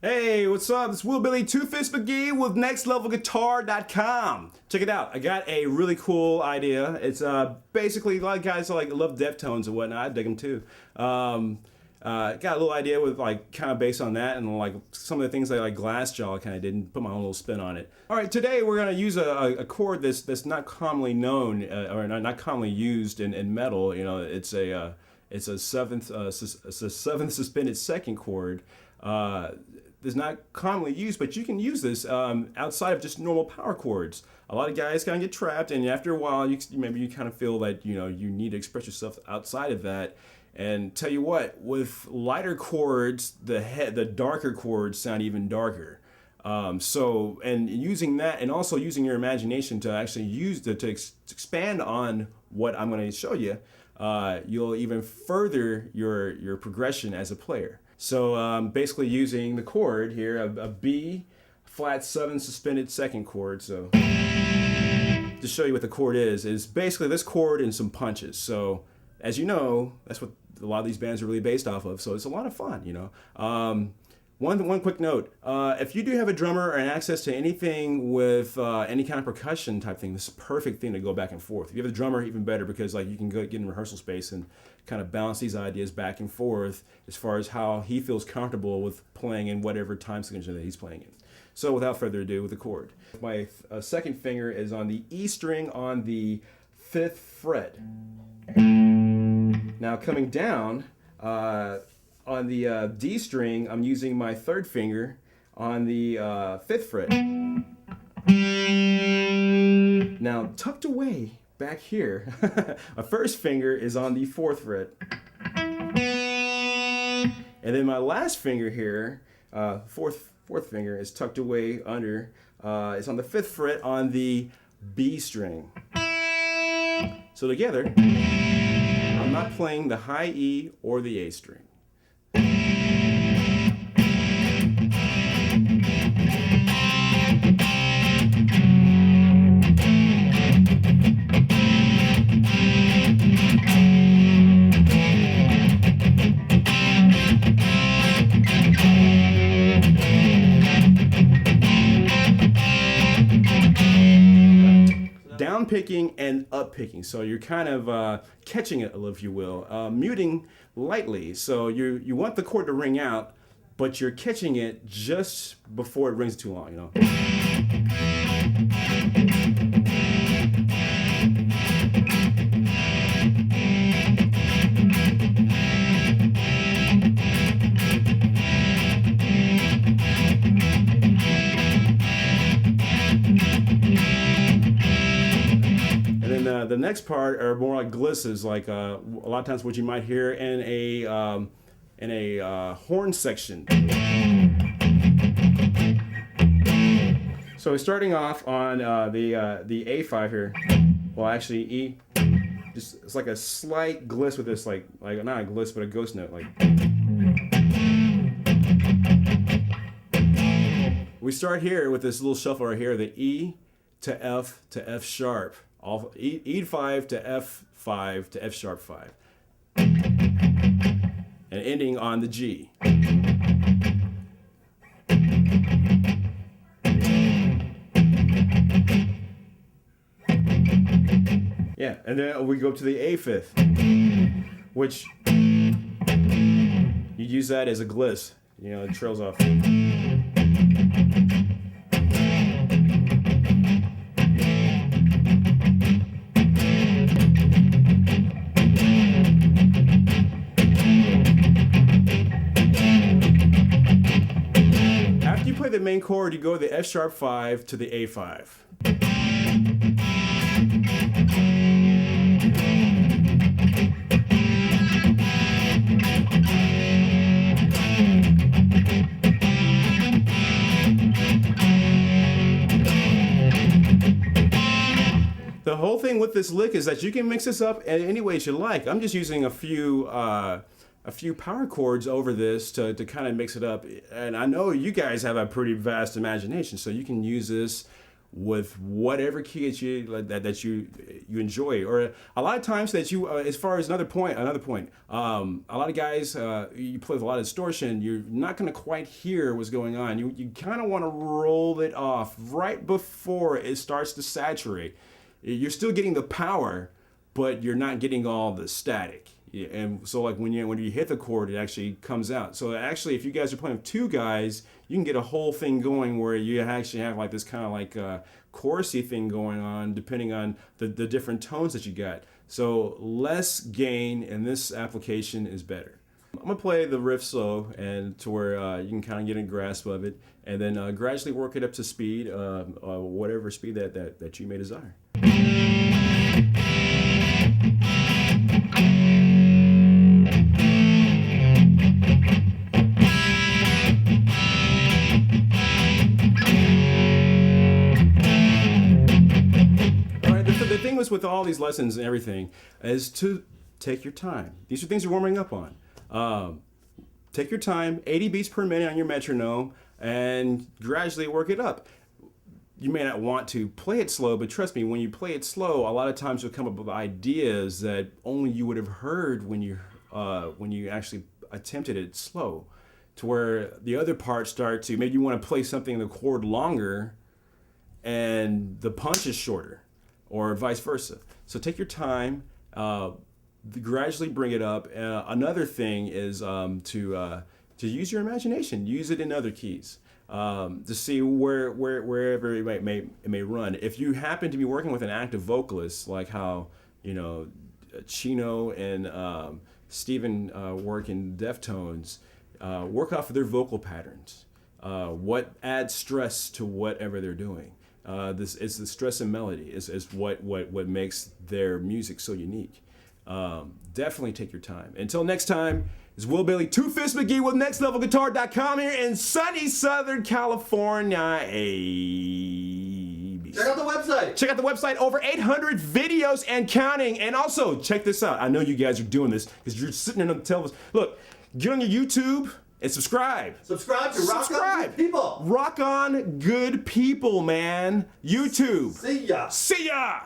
Hey, what's up? It's Will Billy Two Fist McGee with NextLevelGuitar.com. Check it out. I got a really cool idea. It's basically a lot of guys love Deftones and whatnot. I dig them too. Got a little idea with kind of based on that and some of the things like Glassjaw kind of did and put my own little spin on it. All right, today we're gonna use a chord that's not commonly known or not commonly used in metal. You know, it's a seventh suspended second chord. Is not commonly used, but you can use this outside of just normal power chords. A lot of guys kind of get trapped, and after a while, maybe you kind of feel that you need to express yourself outside of that. And tell you what, with lighter chords, the darker chords sound even darker. And using that, and also using your imagination to actually use to expand on what I'm going to show you, you'll even further your progression as a player. So basically using the chord here, a B flat 7 suspended second chord. So to show you what the chord is basically this chord and some punches. So as you know, that's what a lot of these bands are really based off of. So it's a lot of fun, you know. One quick note, if you do have a drummer and access to anything with any kind of percussion type thing, this is a perfect thing to go back and forth. If you have a drummer, even better, because you can get in rehearsal space and kind of bounce these ideas back and forth as far as how he feels comfortable with playing in whatever time signature that he's playing in. So without further ado, with the chord. My second finger is on the E string on the 5th fret. Now coming down, on the D string, I'm using my 3rd finger on the 5th fret. Now, tucked away back here, my 1st finger is on the 4th fret. And then my last finger here, fourth finger, is tucked away under, it's on the 5th fret on the B string. So together, I'm not playing the high E or the A string. Down picking and up picking, so you're kind of catching it a little, if you will, muting lightly. So you want the chord to ring out, but you're catching it just before it rings too long, you know. The next part are more like glisses, a lot of times what you might hear in a horn section. So starting off on the A5 here, well actually E, it's like a slight gliss with this not a gliss but a ghost note We start here with this little shuffle right here, the E to F sharp. E5 to F5 to F sharp 5. And ending on the G. Yeah, and then we go to the A5, which you use that as a gliss, it trails off. The main chord, you go the F sharp 5 to the A5. The whole thing with this lick is that you can mix this up any way you like. I'm just using a few a few power chords over this to kind of mix it up. And I know you guys have a pretty vast imagination, so you can use this with whatever key that you enjoy. Or a lot of times that you, as far as another point, a lot of guys, you play with a lot of distortion, you're not going to quite hear what's going on. You kind of want to roll it off right before it starts to saturate. You're still getting the power, but you're not getting all the static. And so like when you hit the chord, it actually comes out. So actually, if you guys are playing with two guys, you can get a whole thing going where you actually have like this kind of like chorusy thing going on, depending on the different tones that you got. So less gain in this application is better. I'm gonna play the riff slow and to where you can kind of get a grasp of it, and then gradually work it up to speed, whatever speed that you may desire. With all these lessons and everything is to take your time. These are things you're warming up on. Take your time, 80 beats per minute on your metronome, and gradually work it up. You may not want to play it slow, but trust me, when you play it slow, a lot of times you'll come up with ideas that only you would have heard when you actually attempted it slow, to where the other parts start to, maybe you want to play something in the chord longer and the punch is shorter, or vice versa. So take your time, gradually bring it up. Another thing is to use your imagination. Use it in other keys to see wherever it may run. If you happen to be working with an active vocalist, like how Chino and Steven work in Deftones, work off of their vocal patterns. What adds stress to whatever they're doing. This is the stress and melody is what makes their music so unique. Definitely take your time. Until next time, it's Will Billy Two Fist McGee with NextLevelGuitar.com here in sunny Southern California. Check out the website. Check out the website. Over 800 videos and counting. And also check this out. I know you guys are doing this because you're sitting in on the television. Look, get on your YouTube. And subscribe. Subscribe to Rock On Good People. Rock On Good People, man. YouTube. See ya. See ya.